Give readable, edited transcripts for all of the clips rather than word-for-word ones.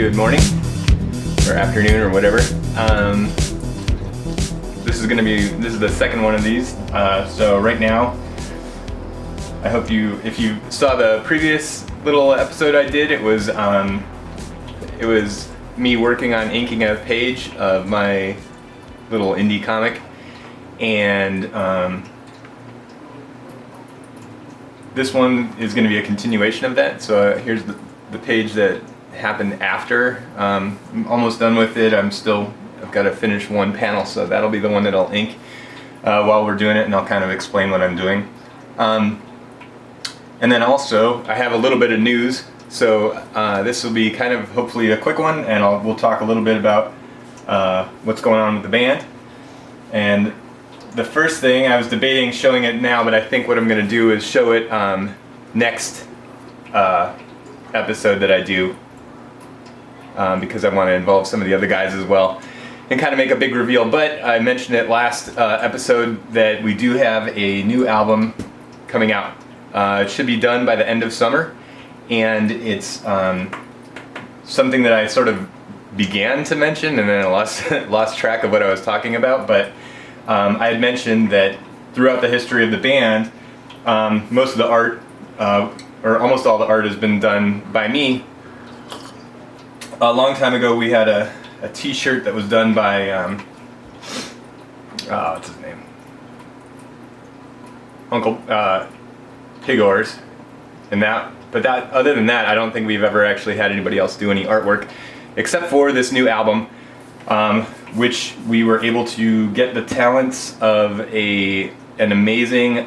good morning or afternoon or whatever. This is the second one of these. So right now, I hope if you saw the previous little episode I did, it was me working on inking a page of my little indie comic, and this one is going to be a continuation of that. So here's the page that happened after. I'm almost done with it. I've got to finish one panel, so that'll be the one that I'll ink while we're doing it, and I'll kind of explain what I'm doing. And then also, I have a little bit of news. So this will be kind of hopefully a quick one, and we'll talk a little bit about what's going on with the band. And the first thing, I was debating showing it now, but I think what I'm going to do is show it next episode that I do, because I want to involve some of the other guys as well and kind of make a big reveal. But I mentioned it last episode that we do have a new album coming out. It should be done by the end of summer, and it's something that I sort of began to mention and then I lost track of what I was talking about. But I had mentioned that throughout the history of the band, most of the art, or almost all the art, has been done by me. A long time ago, we had a T-shirt that was done by what's his name? Uncle Pigors, and other than that, I don't think we've ever actually had anybody else do any artwork, except for this new album, which we were able to get the talents of an amazing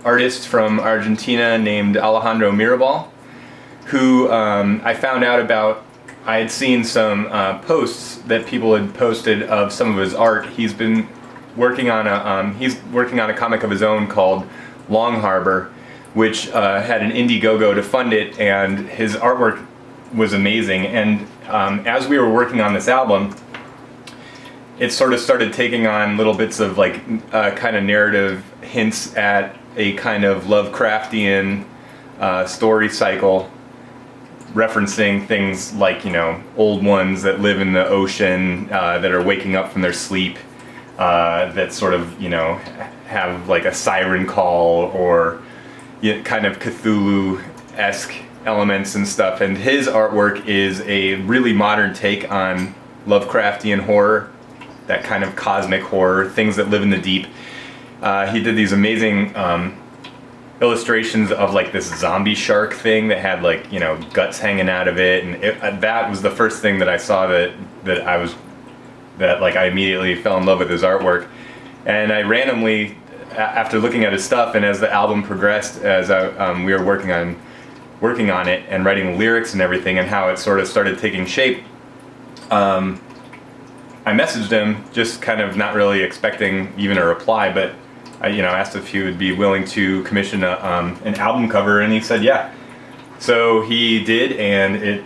artist from Argentina named Alejandro Mirabal, who I found out about. I had seen some posts that people had posted of some of his art. He's been working on a comic of his own called Long Harbor, which had an Indiegogo to fund it, and his artwork was amazing. And as we were working on this album, it sort of started taking on little bits of like kind of narrative hints at a kind of Lovecraftian story cycle, referencing things like, old ones that live in the ocean, that are waking up from their sleep, that sort of, have like a siren call, or kind of Cthulhu-esque elements and stuff. And his artwork is a really modern take on Lovecraftian horror, that kind of cosmic horror, things that live in the deep. He did these amazing illustrations of like this zombie shark thing that had like guts hanging out of it, and that was the first thing that I saw that I immediately fell in love with his artwork. And I randomly, after looking at his stuff, and as the album progressed, as we were working on it and writing the lyrics and everything, and how it sort of started taking shape, I messaged him, just kind of not really expecting even a reply, but I asked if he would be willing to commission an album cover, and he said yeah. So he did, and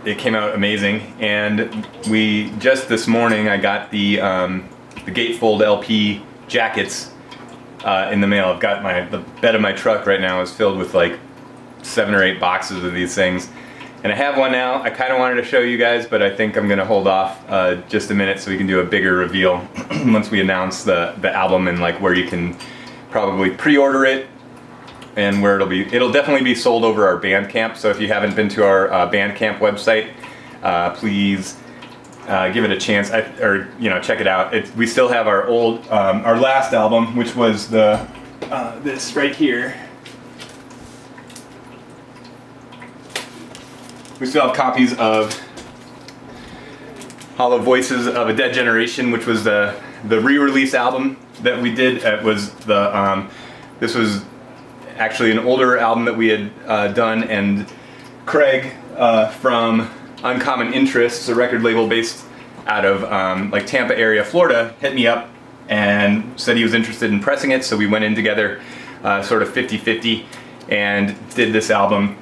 it came out amazing. And we just this morning, I got the Gatefold LP jackets in the mail. I've got the bed of my truck right now is filled with like 7 or 8 boxes of these things. And I have one now. I kind of wanted to show you guys, but I think I'm going to hold off just a minute so we can do a bigger reveal once we announce the album, and like where you can probably pre-order it, and where it'll definitely be sold over our Bandcamp. So if you haven't been to our Bandcamp website, please give it a chance, or check it out. We still have our our last album, which was this right here. We still have copies of Hollow Voices of a Dead Generation, which was the re-release album that we did. This was actually an older album that we had done, and Craig from Uncommon Interests, a record label based out of like Tampa area, Florida, hit me up and said he was interested in pressing it. So we went in together, sort of 50-50, and did this album.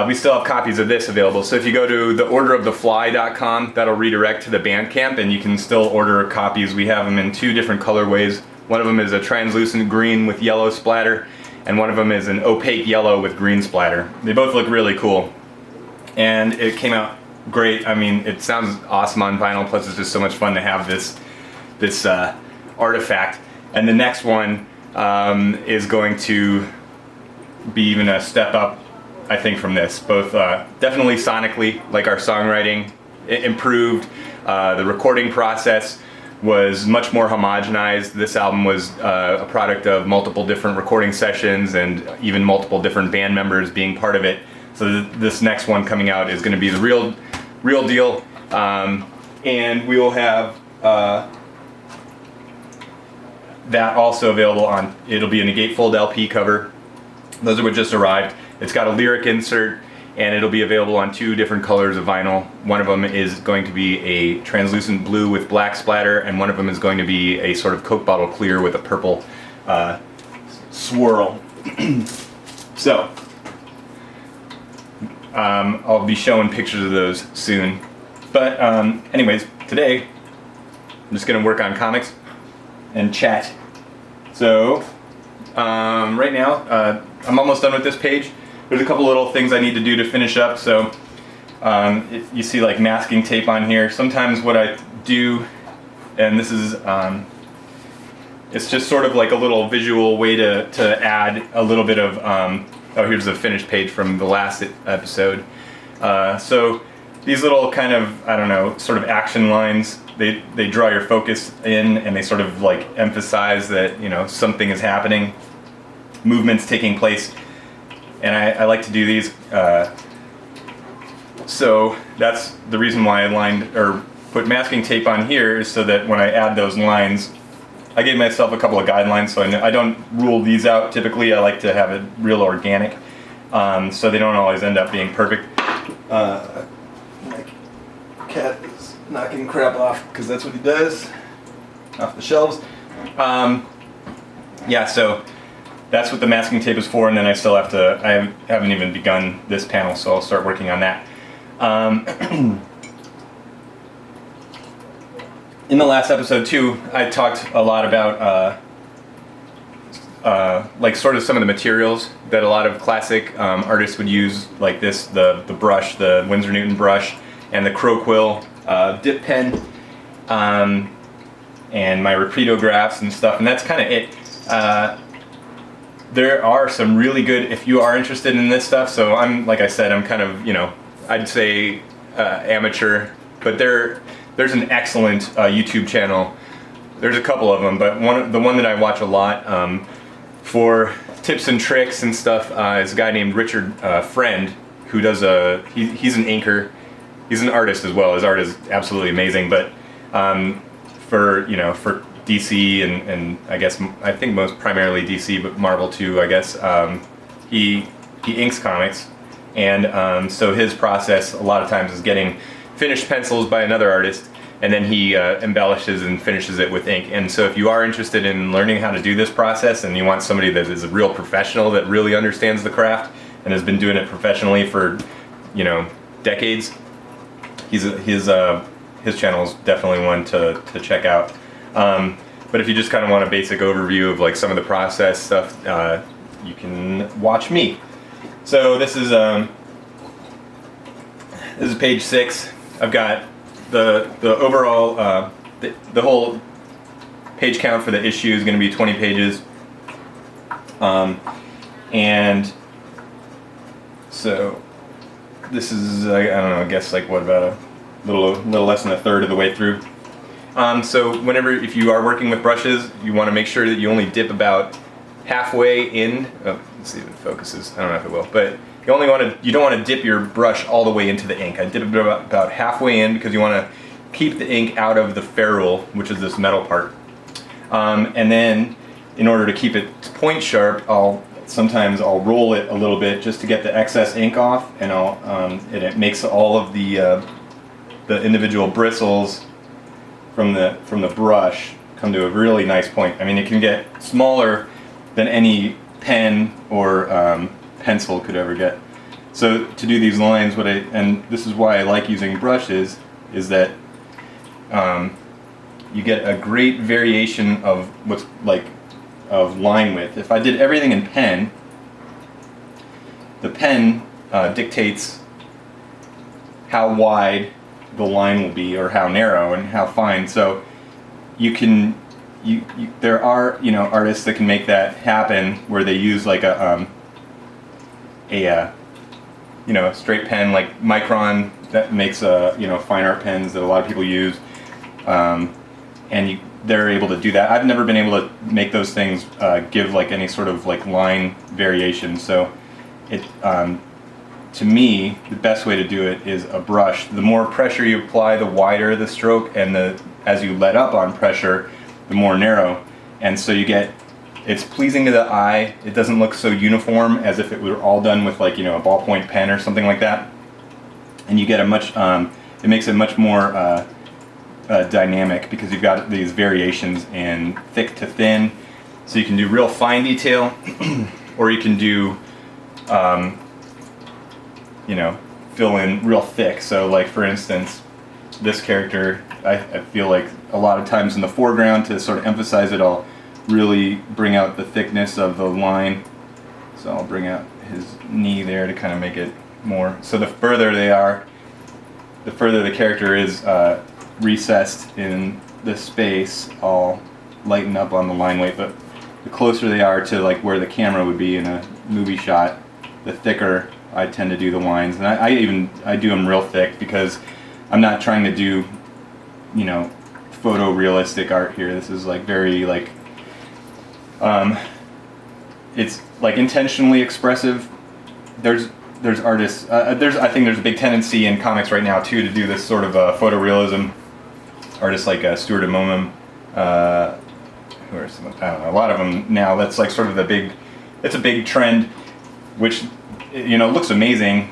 We still have copies of this available. So if you go to theorderofthefly.com, that'll redirect to the Bandcamp, and you can still order copies. We have them in 2 different colorways. One of them is a translucent green with yellow splatter, and one of them is an opaque yellow with green splatter. They both look really cool. and it came out great. I mean, it sounds awesome on vinyl, plus it's just so much fun to have this artifact. And the next one is going to be even a step up, I think, from this. Both definitely sonically, like our songwriting improved. The recording process was much more homogenized. This album was a product of multiple different recording sessions and even multiple different band members being part of it. So this next one coming out is going to be the real deal. And we will have that also available on, it'll be in a gatefold LP cover. Those are what just arrived. It's got a lyric insert, and it'll be available on 2 different colors of vinyl. One of them is going to be a translucent blue with black splatter, and one of them is going to be a sort of Coke bottle clear with a purple swirl. So, I'll be showing pictures of those soon. But anyways, today I'm just going to work on comics and chat. So, right now, I'm almost done with this page. There's a couple little things I need to do to finish up. So you see like masking tape on here. Sometimes what I do, and this is, it's just sort of like a little visual way to add a little bit of, oh, here's the finished page from the last episode. So these little kind of, I don't know, sort of action lines, they draw your focus in, and they sort of like emphasize that, you know, something is happening, movement's taking place. And I like to do these, so that's the reason why I lined or put masking tape on here, is so that when I add those lines, I gave myself a couple of guidelines, so I don't rule these out. Typically I like to have it real organic, so they don't always end up being perfect. My cat is knocking crap off, because that's what he does, off the shelves. Yeah, so that's what the masking tape is for, and then I still have to, I haven't even begun this panel, so I'll start working on that. In the last episode too, I talked a lot about like sort of some of the materials that a lot of classic artists would use, like this, the brush, the Winsor Newton brush, and the Crow Quill dip pen, and my repeatographs and stuff, and that's kind of it. There are some really good, if you are interested in this stuff, so I'm, like I said, I'm kind of, you know, I'd say amateur, but there's an excellent YouTube channel. There's a couple of them, but the one that I watch a lot for tips and tricks and stuff is a guy named Richard Friend, who does he's an inker. He's an artist as well. His art is absolutely amazing, but for, you know, for DC and I think most primarily DC, but Marvel too, I guess. He inks comics, and so his process a lot of times is getting finished pencils by another artist, and then he embellishes and finishes it with ink. And so if you are interested in learning how to do this process, and you want somebody that is a real professional that really understands the craft and has been doing it professionally for, you know, decades, his channel is definitely one to check out. But if you just kind of want a basic overview of like some of the process stuff, you can watch me. So this is page 6. I've got the overall the whole page count for the issue is going to be 20 pages, and so this is I don't know, I guess like what, about a little less than a third of the way through. So whenever, if you are working with brushes, you want to make sure that you only dip about halfway in. Oh, let's see if it focuses. I don't know if it will, but you don't want to dip your brush all the way into the ink. I dip it about halfway in, because you want to keep the ink out of the ferrule, which is this metal part. And then, in order to keep it point sharp, sometimes I'll roll it a little bit just to get the excess ink off, and it makes all of the individual bristles from the brush come to a really nice point. I mean, it can get smaller than any pen or pencil could ever get. So to do these lines, and this is why I like using brushes, is that you get a great variation of of line width. If I did everything in pen, the pen dictates how wide the line will be or how narrow and how fine. So you can there are, you know, artists that can make that happen where they use like a you know, a straight pen like Micron that makes you know, fine art pens that a lot of people use, and they're able to do that. I've never been able to make those things give like any sort of like line variation. So it to me, the best way to do it is a brush. The more pressure you apply, the wider the stroke, and as you let up on pressure, the more narrow. And so you get, it's pleasing to the eye. It doesn't look so uniform as if it were all done with like, you know, a ballpoint pen or something like that. And you get a much, it makes it much more dynamic because you've got these variations in thick to thin. So you can do real fine detail, or you can do, you know, fill in real thick. So like for instance, this character, I feel like a lot of times in the foreground, to sort of emphasize it, I'll really bring out the thickness of the line. So I'll bring out his knee there to kind of make it more. So the further they are, the further the character is recessed in the space, I'll lighten up on the line weight. But the closer they are to like where the camera would be in a movie shot, the thicker I tend to do the lines. And I do them real thick because I'm not trying to do, you know, photorealistic art here. This is like very like, it's like intentionally expressive. There's artists, I think there's a big tendency in comics right now too to do this sort of photorealism. Artists like Stuart Immonen, who are some, I don't know, a lot of them now. That's like sort of it's a big trend, which, you know, looks amazing.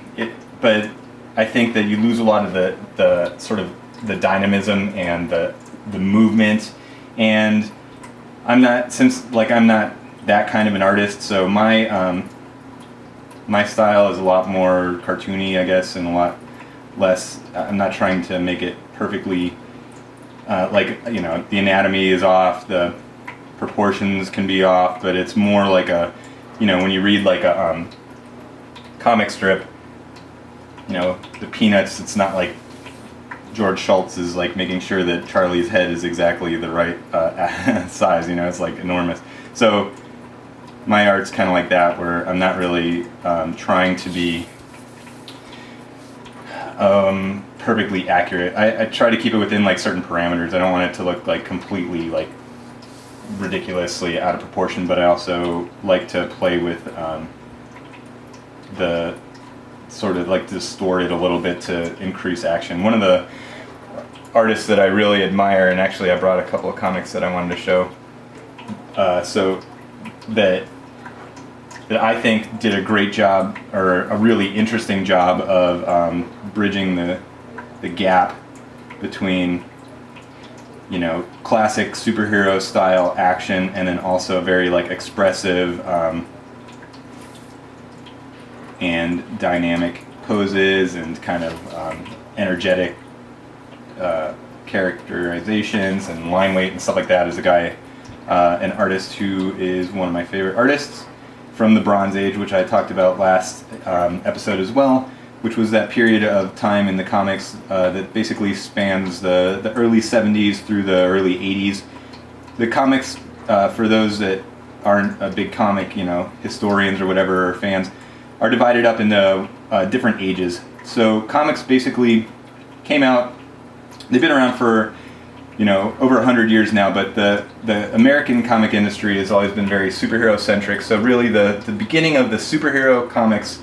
But I think that you lose a lot of the sort of the dynamism and the movement. And I'm not that kind of an artist, so my style is a lot more cartoony, I guess, and a lot less. I'm not trying to make it perfectly like, you know, the anatomy is off, the proportions can be off, but it's more like a, you know, when you read like a comic strip, you know, the Peanuts, it's not like George Schultz is like making sure that Charlie's head is exactly the right size, you know, it's like enormous. So my art's kind of like that, where I'm not really trying to be perfectly accurate. I try to keep it within like certain parameters. I don't want it to look like completely like ridiculously out of proportion, but I also like to play with the sort of like distort it a little bit to increase action. One of the artists that I really admire, and actually I brought a couple of comics that I wanted to show, so that I think did a great job, or a really interesting job of bridging the gap between, you know, classic superhero style action and then also very like expressive and dynamic poses and kind of energetic characterizations and line weight and stuff like that. Is a guy, an artist who is one of my favorite artists from the Bronze Age, which I talked about last episode as well, which was that period of time in the comics that basically spans the early 70s through the early 80s. The comics, for those that aren't a big comic, you know, historians or whatever, or fans, are divided up into different ages. So comics basically came out, they've been around for, you know, over 100 years now, but the American comic industry has always been very superhero centric. So really the beginning of the superhero comics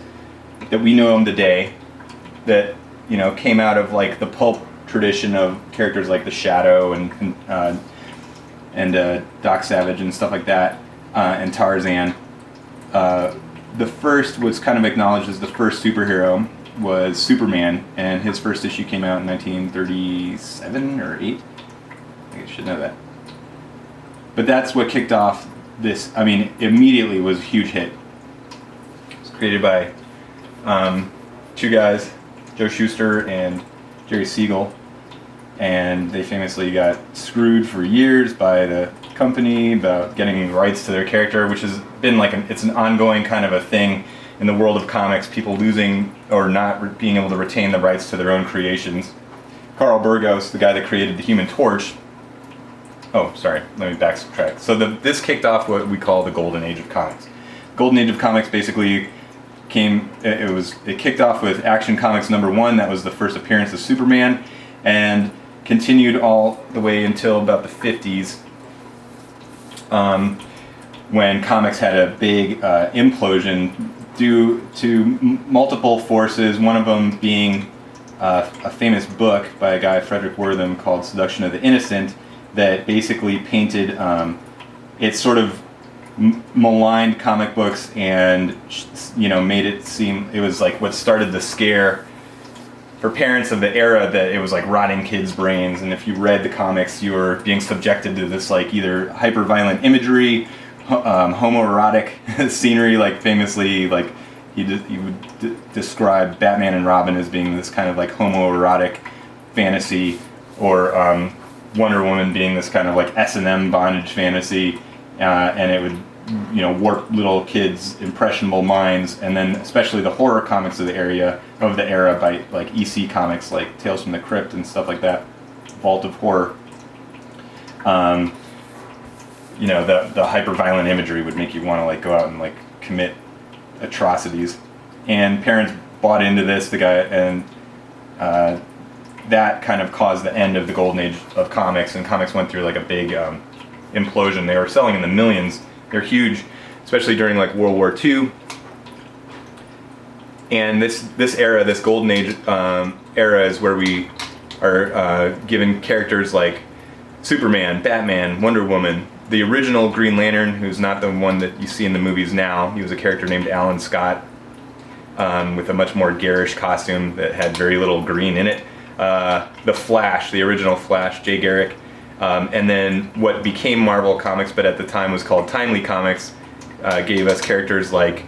that we know them today, that, you know, came out of like the pulp tradition of characters like the Shadow and Doc Savage and stuff like that, and Tarzan. The first was kind of acknowledged as the first superhero was Superman, and his first issue came out in 1937 or 8. I think I should know that. But that's what kicked off this. I mean, immediately was a huge hit. It was created by two guys, Joe Shuster and Jerry Siegel, and they famously got screwed for years by the company about getting rights to their character, which has been like it's an ongoing kind of a thing in the world of comics, people losing or not being able to retain the rights to their own creations. Carl Burgos, the guy that created the Human Torch. Oh, sorry, let me backtrack. So this kicked off what we call the Golden Age of comics. Golden Age of comics basically it kicked off with Action Comics #1. That was the first appearance of Superman, and continued all the way until about the 50s, when comics had a big implosion due to multiple forces, one of them being a famous book by a guy, Frederick Wortham, called Seduction of the Innocent, that basically painted, it sort of maligned comic books and, made it seem, it was like what started the scare for parents of the era, that it was like rotting kids' brains, and if you read the comics, you were being subjected to this like either hyper-violent imagery, homoerotic scenery, like famously, like he would describe Batman and Robin as being this kind of like homoerotic fantasy, or Wonder Woman being this kind of like S&M bondage fantasy, and it would warp little kids' impressionable minds. And then especially the horror comics of the era by like EC Comics, like Tales from the Crypt and stuff like that, Vault of Horror. The hyper-violent imagery would make you want to like go out and like commit atrocities, and parents bought into this. And that kind of caused the end of the golden age of comics, and comics went through like a big implosion. They were selling in the millions. They're huge, especially during like World War II. And this era, this golden age era, is where we are given characters like Superman, Batman, Wonder Woman, the original Green Lantern, who's not the one that you see in the movies now. He was a character named Alan Scott, with a much more garish costume that had very little green in it. The Flash, the original Flash, Jay Garrick. And then what became Marvel Comics, but at the time was called Timely Comics, gave us characters like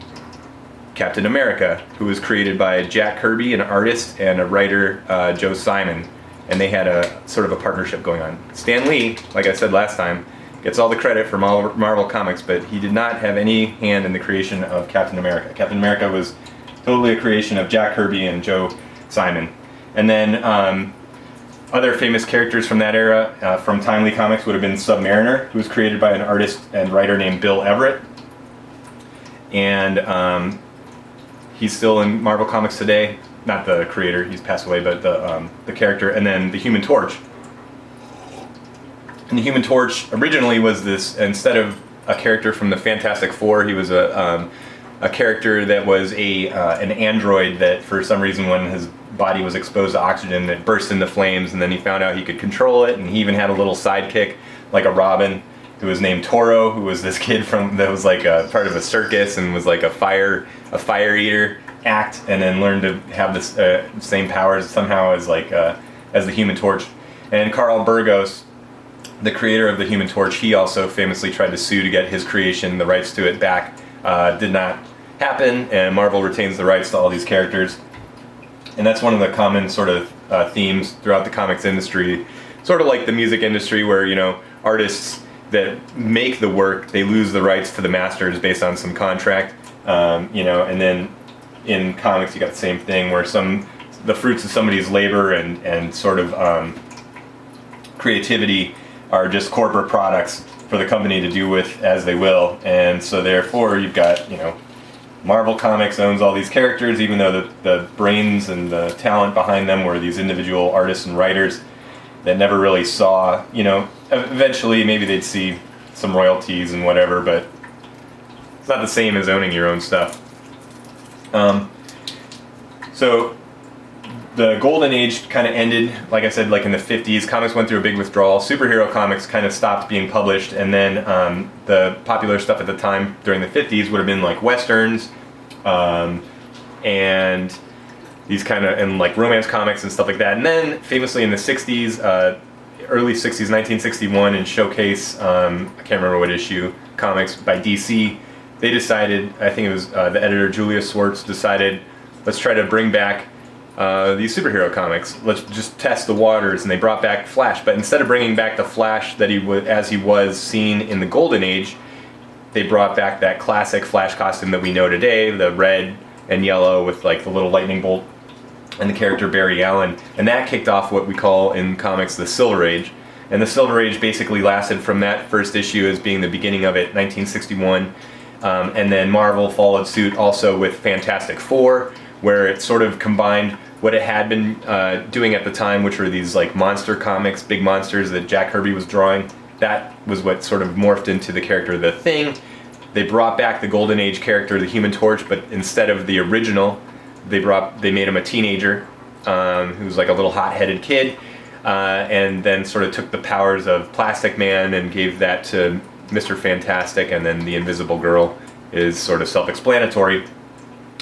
Captain America, who was created by Jack Kirby, an artist, and a writer, Joe Simon. And they had a sort of a partnership going on. Stan Lee, like I said last time, gets all the credit for Marvel Comics, but he did not have any hand in the creation of Captain America. Captain America was totally a creation of Jack Kirby and Joe Simon. And then other famous characters from that era, from Timely Comics, would have been Submariner, who was created by an artist and writer named Bill Everett. And he's still in Marvel Comics today. Not the creator, he's passed away, but the character. And then the Human Torch. And the Human Torch originally was this, instead of a character from the Fantastic Four, he was a character that was an android that, for some reason, when his body was exposed to oxygen, it burst into flames, and then he found out he could control it, and he even had a little sidekick, like a Robin, who was named Toro, who was this kid that was like a part of a circus and was like a fire eater act, and then learned to have this same powers somehow as the Human Torch. And Carl Burgos, the creator of the Human Torch, he also famously tried to sue to get his creation, the rights to it, back. Did not happen, and Marvel retains the rights to all these characters. And that's one of the common sort of themes throughout the comics industry, sort of like the music industry, where artists that make the work, they lose the rights to the masters based on some contract, and then in comics you got the same thing, where the fruits of somebody's labor and sort of creativity are just corporate products for the company to do with as they will. And so therefore you've got, Marvel Comics owns all these characters, even though the brains and the talent behind them were these individual artists and writers that never really saw, eventually maybe they'd see some royalties and whatever, but it's not the same as owning your own stuff. So the golden age kind of ended, like I said, like in the 50s. Comics went through a big withdrawal. Superhero comics kind of stopped being published, and then the popular stuff at the time during the 50s would have been like westerns, and these kind of, and like romance comics and stuff like that. And then famously in the 60s, early 60s, 1961, in Showcase, I can't remember what issue, comics by DC, they decided, I think it was the editor Julius Schwartz decided, let's try to bring back these superhero comics. Let's just test the waters, and they brought back Flash. But instead of bringing back the Flash that as he was seen in the Golden Age, they brought back that classic Flash costume that we know today, the red and yellow with like the little lightning bolt and the character Barry Allen, and that kicked off what we call in comics the Silver Age. And the Silver Age basically lasted from that first issue as being the beginning of it, 1961, and then Marvel followed suit also with Fantastic Four, where it sort of combined what it had been doing at the time, which were these like monster comics, big monsters that Jack Kirby was drawing. That was what sort of morphed into the character The Thing. They brought back the Golden Age character, the Human Torch, but instead of the original, they made him a teenager who was like a little hot-headed kid, and then sort of took the powers of Plastic Man and gave that to Mr. Fantastic, and then the Invisible Girl is sort of self-explanatory.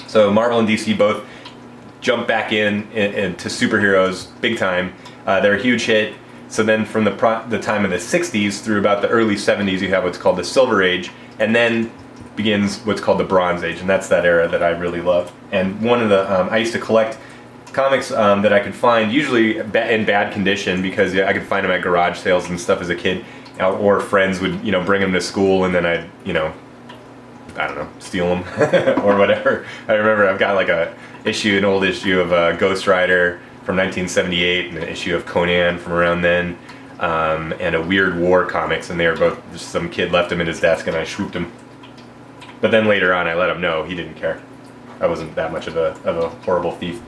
So Marvel and DC both jumped back into superheroes big time. They're a huge hit. So then from the time of the 60s through about the early 70s, you have what's called the Silver Age, and then begins what's called the Bronze Age, and that's that era that I really love. And one of the, I used to collect comics that I could find, usually in bad condition, because I could find them at garage sales and stuff as a kid, or friends would, bring them to school, and then I'd, I don't know, steal them or whatever. I remember I've got like an old issue of Ghost Rider from 1978, and an issue of Conan from around then, and a Weird War comics, and they were both, just some kid left them in his desk and I swooped them. But then later on I let him know, he didn't care. I wasn't that much of a horrible thief.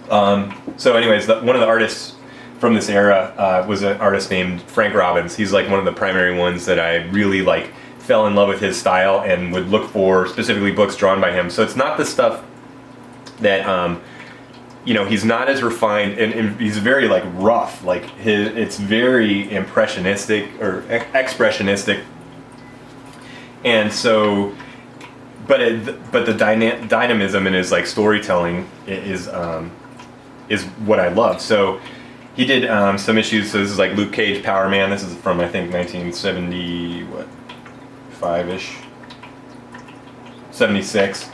So anyways, one of the artists from this era was an artist named Frank Robbins. He's like one of the primary ones that I really like fell in love with his style and would look for specifically books drawn by him. So it's not the stuff that he's not as refined, and he's very like rough. Like it's very impressionistic or expressionistic, and so, but the dynamism in his like storytelling is what I love. So he did some issues. So this is like Luke Cage, Power Man. This is from I think 1975-ish, 76.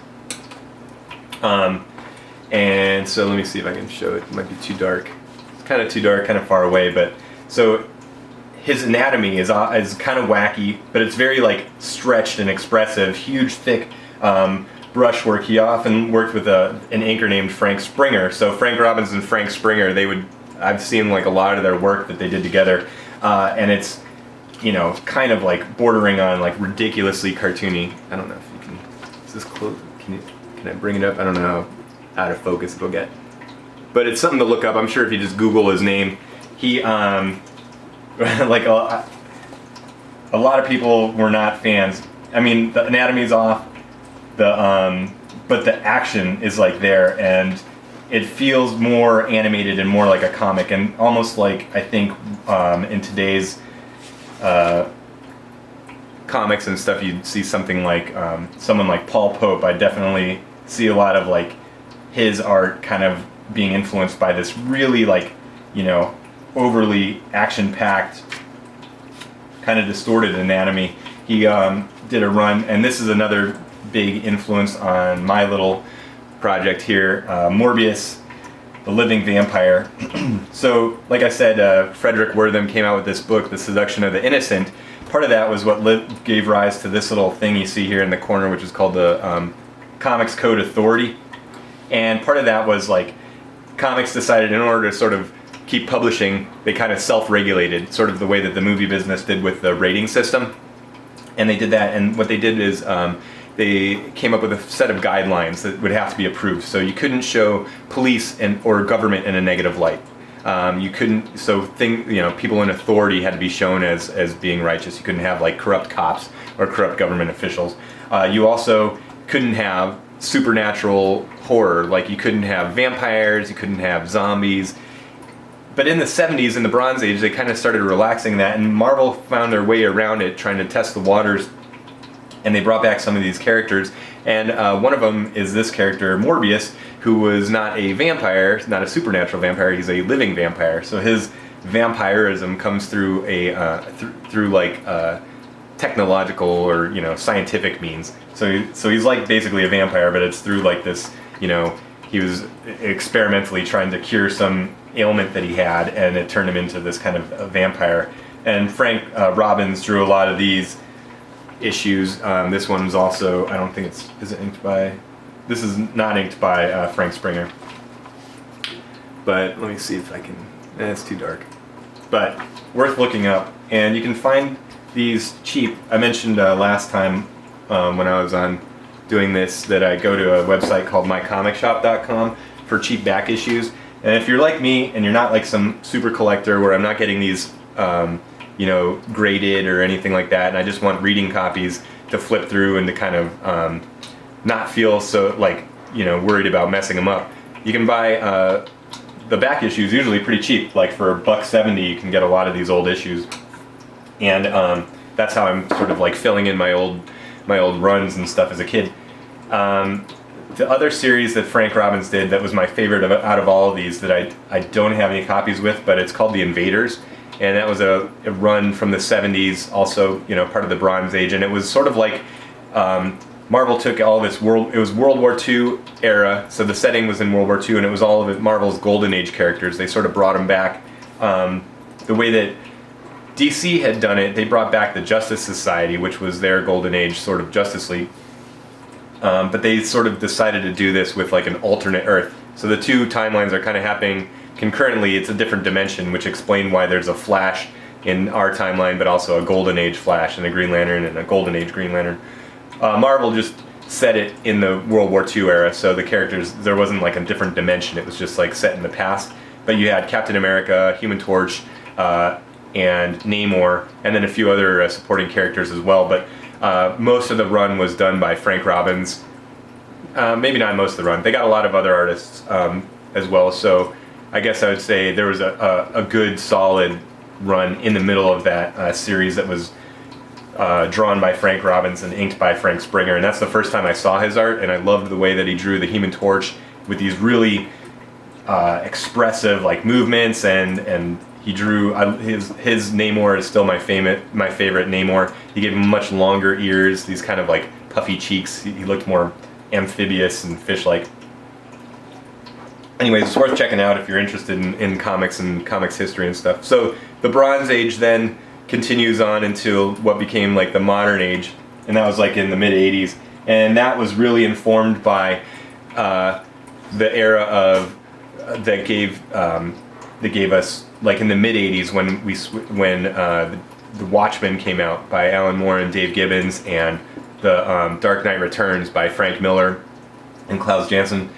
And so let me see if I can show it. It might be too dark. It's kind of too dark, kind of far away. But so his anatomy is kind of wacky, but it's very like stretched and expressive. Huge, thick brushwork. He often worked with an inker named Frank Springer. So Frank Robbins and Frank Springer, I've seen like a lot of their work that they did together, and it's kind of like bordering on like ridiculously cartoony. I don't know if you can. Is this close? Can I bring it up? I don't know how out of focus it'll get, but it's something to look up. I'm sure if you just Google his name, he like a lot of people were not fans. I mean, the anatomy's off, but the action is like there, and it feels more animated and more like a comic, and almost like I think in today's comics and stuff, you'd see something like someone like Paul Pope. I definitely see a lot of like his art kind of being influenced by this really like, overly action-packed, kind of distorted anatomy. He did a run, and this is another big influence on my little project here, Morbius, the Living Vampire. So, like I said, Frederick Wortham came out with this book, The Seduction of the Innocent. Part of that was what gave rise to this little thing you see here in the corner, which is called the Comics Code Authority. And part of that was like comics decided in order to sort of keep publishing, they kind of self-regulated, sort of the way that the movie business did with the rating system. And they did that, and what they did is they came up with a set of guidelines that would have to be approved. So you couldn't show police or government in a negative light. You couldn't, people in authority had to be shown as being righteous. You couldn't have like corrupt cops or corrupt government officials. You also couldn't have supernatural horror, like you couldn't have vampires, you couldn't have zombies. But in the 70s, in the Bronze Age, they kind of started relaxing that, and Marvel found their way around it, trying to test the waters, and they brought back some of these characters. And one of them is this character, Morbius, who was not a vampire, not a supernatural vampire, he's a living vampire. So his vampirism comes through technological or scientific means. So he's like basically a vampire, but it's through like this, he was experimentally trying to cure some ailment that he had, and it turned him into this kind of a vampire. And Frank Robbins drew a lot of these issues. This one's also, I don't think is it inked by, this is not inked by Frank Springer. But let me see if I can, it's too dark. But worth looking up, and you can find these cheap. I mentioned last time when I was on doing this that I go to a website called mycomicshop.com for cheap back issues. And if you're like me and you're not like some super collector where I'm not getting these you know, graded or anything like that, and I just want reading copies to flip through and to kind of not feel so like, you know, worried about messing them up, you can buy the back issues usually pretty cheap. Like for $1.70 you can get a lot of these old issues, and that's how I'm sort of like filling in my old runs and stuff as a kid. The other series that Frank Robbins did that was my favorite out of all of these that I don't have any copies with, but it's called The Invaders, and that was a run from the 70s, also, you know, part of the Bronze Age, and it was sort of like Marvel took all this it was World War II era, so the setting was in World War II, and it was all of it Marvel's Golden Age characters. They sort of brought them back the way that DC had done it. They brought back the Justice Society, which was their Golden Age sort of Justice League. But they sort of decided to do this with like an alternate Earth. So the two timelines are kind of happening concurrently. It's a different dimension, which explained why there's a Flash in our timeline, but also a Golden Age Flash and a Green Lantern and a Golden Age Green Lantern. Marvel just set it in the World War II era, so the characters, there wasn't like a different dimension. It was just like set in the past. But you had Captain America, Human Torch, and Namor, and then a few other supporting characters as well. But most of the run was done by Frank Robbins. Maybe not most of the run. They got a lot of other artists as well. So I guess I would say there was a good solid run in the middle of that series that was drawn by Frank Robbins and inked by Frank Springer. And that's the first time I saw his art, and I loved the way that he drew the Human Torch with these really expressive like movements, and he drew his Namor is still my favorite Namor. He gave him much longer ears, these kind of like puffy cheeks. He looked more amphibious and fish-like. Anyways, it's worth checking out if you're interested in comics and comics history and stuff. So the Bronze Age then continues on into what became like the Modern Age, and that was like in the mid 80s, and that was really informed by the era of that gave us like in the mid 80s when the Watchmen came out by Alan Moore and Dave Gibbons, and the Dark Knight Returns by Frank Miller and Klaus Janson.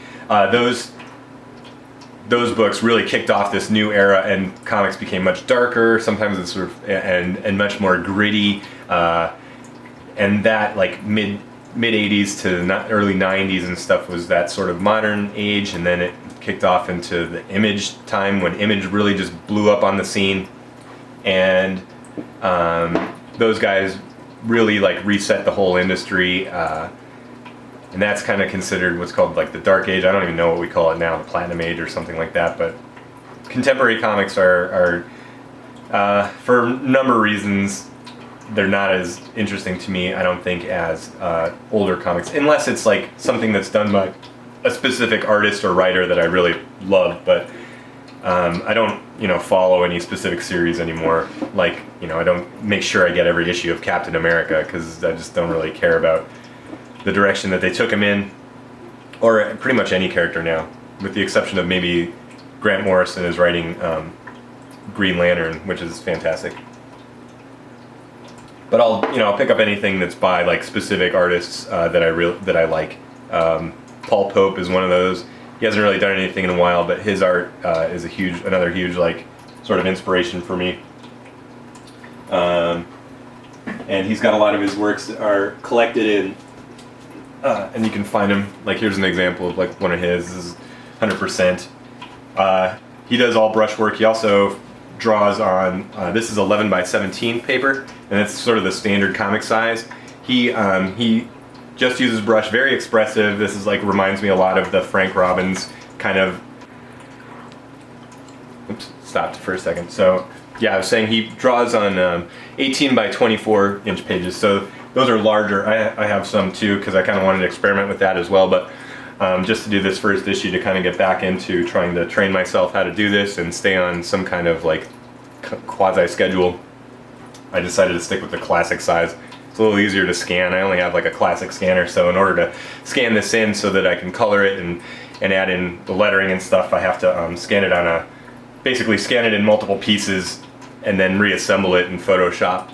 Those books really kicked off this new era, and comics became much darker. Sometimes it's sort of and much more gritty. And that like mid 80s to early 90s and stuff was that sort of modern age, and then it kicked off into the Image time when Image really just blew up on the scene, and those guys really like reset the whole industry. And that's kind of considered what's called like the Dark Age. I don't even know what we call it now, the Platinum Age or something like that. But contemporary comics are for a number of reasons, they're not as interesting to me, I don't think, as older comics, unless it's like something that's done by a specific artist or writer that I really love. But I don't, follow any specific series anymore. Like, I don't make sure I get every issue of Captain America, because I just don't really care about the direction that they took him in, or pretty much any character now, with the exception of maybe Grant Morrison is writing Green Lantern, which is fantastic. But I'll pick up anything that's by like specific artists that I like. Paul Pope is one of those. He hasn't really done anything in a while, but his art is another huge like sort of inspiration for me. And he's got a lot of his works that are collected in. And you can find him, like here's an example of like one of his. This is 100%. He does all brushwork. He also draws on, this is 11 by 17 paper, and it's sort of the standard comic size. He just uses brush, very expressive. This is like, reminds me a lot of the Frank Robbins kind of, oops, stopped for a second. So yeah, I was saying he draws on 18 by 24 inch pages. So those are larger. I have some too, because I kind of wanted to experiment with that as well, but just to do this first issue to kind of get back into trying to train myself how to do this and stay on some kind of like quasi schedule, I decided to stick with the classic size. It's a little easier to scan. I only have like a classic scanner, so in order to scan this in so that I can color it and add in the lettering and stuff, I have to scan it on basically scan it in multiple pieces and then reassemble it in Photoshop.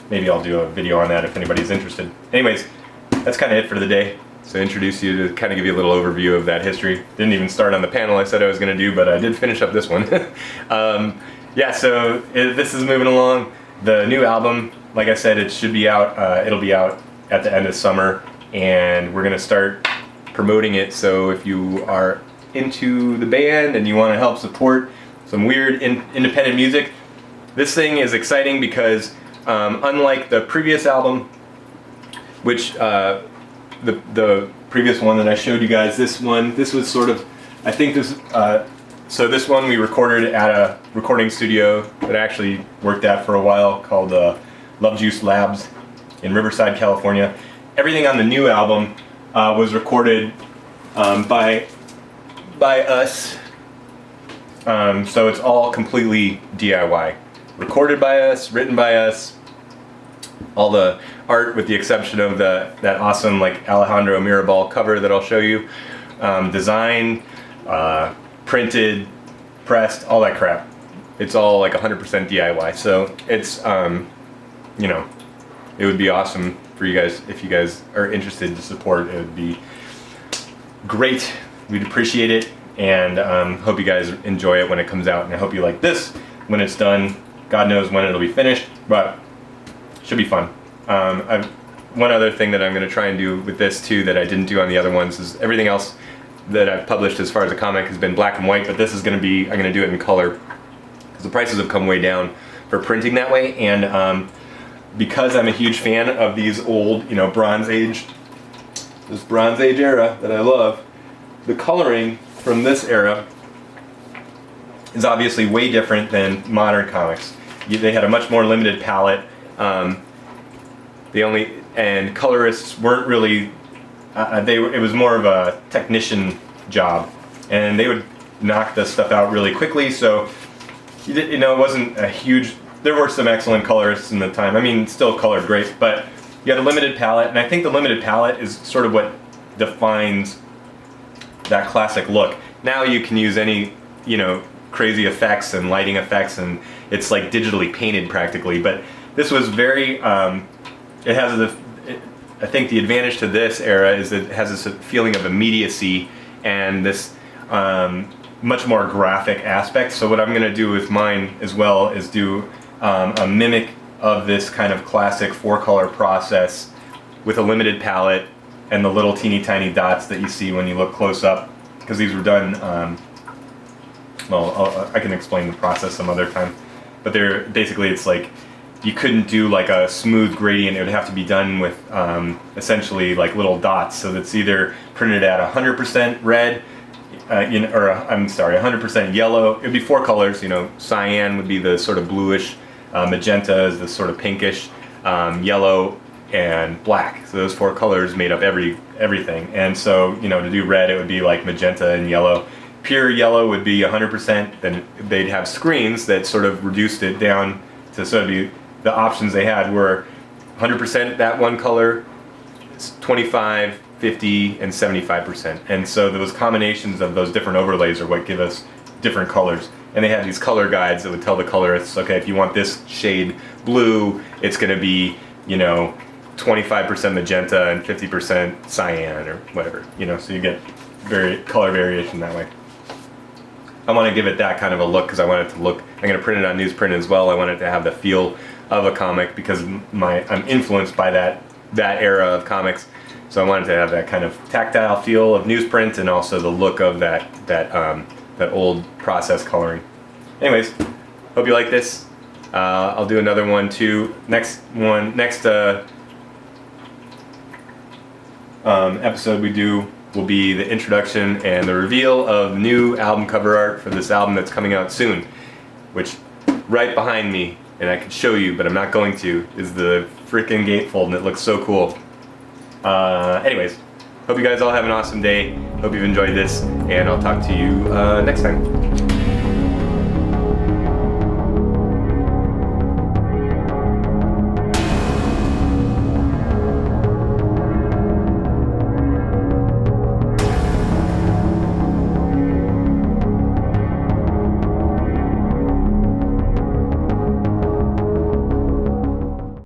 Maybe I'll do a video on that if anybody's interested. Anyways, that's kind of it for the day. So introduce you to kind of give you a little overview of that history. Didn't even start on the panel I said I was going to do, but I did finish up this one. Yeah, so this is moving along. The new album, like I said, it should be out. It'll be out at the end of summer, and we're going to start promoting it. So if you are into the band and you want to help support some weird independent music, this thing is exciting because unlike the previous album, which the previous one that I showed you guys, this was sort of, I think this, so this one we recorded at a recording studio that I actually worked at for a while called Love Juice Labs in Riverside, California. Everything on the new album was recorded by us, so it's all completely DIY. Recorded by us, written by us. All the art, with the exception of that awesome like Alejandro Mirabal cover that I'll show you, designed, printed, pressed, all that crap. It's all like 100% DIY. So it's you know, it would be awesome for you guys if you guys are interested to support. It would be great. We'd appreciate it, and hope you guys enjoy it when it comes out, and I hope you like this when it's done. God knows when it'll be finished, but should be fun. One other thing that I'm going to try and do with this too that I didn't do on the other ones is everything else that I've published as far as a comic has been black and white, but this is going to be, I'm going to do it in color because the prices have come way down for printing that way, and because I'm a huge fan of these old, you know, Bronze Age era that I love, the coloring from this era is obviously way different than modern comics. They had a much more limited palette. And colorists weren't really, it was more of a technician job, and they would knock this stuff out really quickly, so you know, it wasn't a huge, there were some excellent colorists in the time. I mean, still colored great, but you had a limited palette, and I think the limited palette is sort of what defines that classic look. Now you can use any, you know, crazy effects and lighting effects, and it's like digitally painted practically, but this was very, it has I think the advantage to this era is that it has this feeling of immediacy and this much more graphic aspect. So what I'm going to do with mine as well is do a mimic of this kind of classic 4-color process with a limited palette and the little teeny tiny dots that you see when you look close up, because these were done, well, I can explain the process some other time, but they're basically, it's like you couldn't do like a smooth gradient. It would have to be done with essentially like little dots, so that's either printed at 100% red, I'm sorry, 100% yellow. It would be 4 colors, you know, cyan would be the sort of bluish, magenta is the sort of pinkish, yellow, and black. So those 4 colors made up everything. And so, you know, to do red, it would be like magenta and yellow. Pure yellow would be 100%. Then they'd have screens that sort of reduced it down to sort of be, the options they had were 100% that one color, 25, 50, and 75%. And so those combinations of those different overlays are what give us different colors. And they had these color guides that would tell the colorists, okay, if you want this shade blue, it's going to be, you know, 25% magenta and 50% cyan or whatever, you know, so you get color variation that way. I want to give it that kind of a look because I want it to look, I'm going to print it on newsprint as well. I want it to have the feel of a comic because I'm influenced by that era of comics. So I wanted to have that kind of tactile feel of newsprint and also the look of that old process coloring. Anyways, hope you like this. I'll do another one too. Next episode we do will be the introduction and the reveal of new album cover art for this album that's coming out soon, which right behind me, and I could show you, but I'm not going to, is the freaking gatefold, and it looks so cool. Anyways, hope you guys all have an awesome day. Hope you've enjoyed this, and I'll talk to you next time.